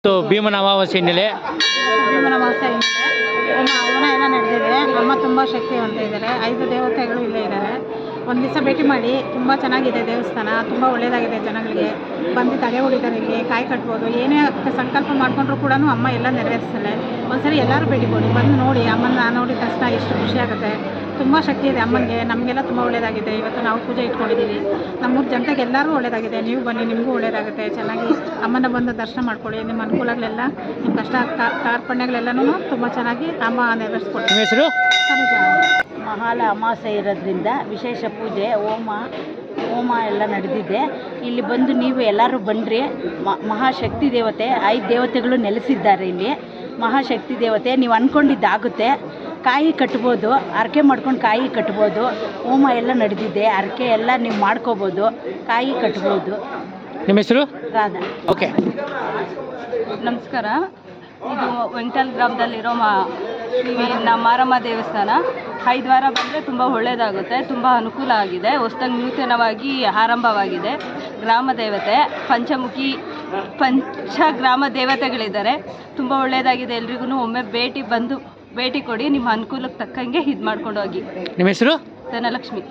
ಭೀಮನ ಅಮಾವಾಸ್ಯೆ ಹಿನ್ನೆಲೆ ಭೀಮನ ಅಮಾವಾಸ್ಯೆ ಹಿನ್ನೆಲೆ ಹವನ ಎಲ್ಲ ನಡೆದಿದೆ. ಅಮ್ಮ ತುಂಬ ಶಕ್ತಿವಂತ ಇದ್ದಾರೆ. 5 ದೇವತೆಗಳು ಇಲ್ಲೇ ಇದ್ದಾರೆ. ಒಂದು ದಿವಸ ಭೇಟಿ ಮಾಡಿ. ತುಂಬ ಚೆನ್ನಾಗಿದೆ ದೇವಸ್ಥಾನ, ತುಂಬ ಒಳ್ಳೆಯದಾಗಿದೆ. ಜನಗಳಿಗೆ ಬಂದು ತಡೆ ಹೊಡಿತಾರೆ. ಇಲ್ಲಿ ಕಾಯಿ ಕಟ್ಬೋದು. ಏನೇ ಸಂಕಲ್ಪ ಮಾಡಿಕೊಂಡ್ರು ಕೂಡ ಅಮ್ಮ ಎಲ್ಲ ನೆರವೇರಿಸ್ತಾಳೆ. ಒಂದ್ಸರಿ ಎಲ್ಲರೂ ಭೇಟಿ ಕೊಡಿ, ಬಂದು ನೋಡಿ. ಅಮ್ಮನ ನೋಡಿ ತಕ್ಷಣ ಎಷ್ಟು ಖುಷಿಯಾಗುತ್ತೆ. ತುಂಬ ಶಕ್ತಿ ಇದೆ ಅಮ್ಮನಿಗೆ. ನಮಗೆಲ್ಲ ತುಂಬ ಒಳ್ಳೆಯದಾಗಿದೆ. ಇವತ್ತು ನಾವು ಪೂಜೆ ಇಟ್ಕೊಂಡಿದ್ದೀವಿ. ನಮ್ಮೂರು ಜನತೆಗೆ ಎಲ್ಲರೂ ಒಳ್ಳೆಯದಾಗಿದೆ. ನೀವು ಬನ್ನಿ, ನಿಮಗೂ ಒಳ್ಳೆಯದಾಗುತ್ತೆ. ಚೆನ್ನಾಗಿ ಅಮ್ಮನ ಬಂದು ದರ್ಶನ ಮಾಡ್ಕೊಳ್ಳಿ. ನಿಮ್ಮ ಅನುಕೂಲಗಳೆಲ್ಲ, ನಿಮ್ಮ ಕಷ್ಟ ಕಾರ್ಪಣ್ಯಗಳೆಲ್ಲನೂ ತುಂಬ ಚೆನ್ನಾಗಿ ಅಮ್ಮ ನೆರವೇರಿಸ್ಕೊಡ್ತೀವಿ. ನಿಮ್ಮ ಹೆಸರು? ಮಹಾಲ ಅಮಾವಾಸ್ಯೆ ಇರೋದ್ರಿಂದ ವಿಶೇಷ ಪೂಜೆ, ಹೋಮ ಎಲ್ಲ ನಡೆದಿದೆ. ಇಲ್ಲಿ ಬಂದು ನೀವು ಎಲ್ಲರೂ ಬನ್ನಿರಿ. ಮಹಾಶಕ್ತಿ ದೇವತೆ, 5 ದೇವತೆಗಳು ನೆಲೆಸಿದ್ದಾರೆ ಇಲ್ಲಿ. ಮಹಾಶಕ್ತಿ ದೇವತೆ, ನೀವು ಅಂದ್ಕೊಂಡಿದ್ದಾಗುತ್ತೆ. ಕಾಯಿ ಕಟ್ಬೋದು, ಹರಕೆ ಮಾಡ್ಕೊಂಡು ಕಾಯಿ ಕಟ್ಬೋದು. ಹೋಮ ಎಲ್ಲ ನಡೆದಿದೆ. ಹರಕೆ ಎಲ್ಲ ನೀವು ಮಾಡ್ಕೋಬೋದು, ಕಾಯಿ ಕಟ್ಬೋದು. ನಿಮ್ಮ ಹೆಸರು? ರಾಧಾ. ಓಕೆ. ನಮಸ್ಕಾರ. ಇದು ವೆಂಕಟಲ್ ಗ್ರಾಮದಲ್ಲಿರೋ ಶ್ರೀ ಮಾರಮ್ಮ ದೇವಸ್ಥಾನ. 5 ವಾರ ಬಂದರೆ ತುಂಬ ಒಳ್ಳೆಯದಾಗುತ್ತೆ. ತುಂಬ ಅನುಕೂಲ ಆಗಿದೆ. ಹೊಸದಾಗಿ ನೂತನವಾಗಿ ಆರಂಭವಾಗಿದೆ. ಗ್ರಾಮ ದೇವತೆ ಗ್ರಾಮ ದೇವತೆಗಳಿದ್ದಾರೆ. ತುಂಬ ಒಳ್ಳೆಯದಾಗಿದೆ. ಎಲ್ರಿಗೂ ಒಮ್ಮೆ ಭೇಟಿ ಕೊಡಿ. ನಿಮ್ಮ ಅನುಕೂಲಕ್ಕೆ ತಕ್ಕಂಗೆ ಇದು ಮಾಡ್ಕೊಂಡು ಹೋಗಿ. ನಿಮ್ಮ ಹೆಸರು? ಧನಲಕ್ಷ್ಮಿ.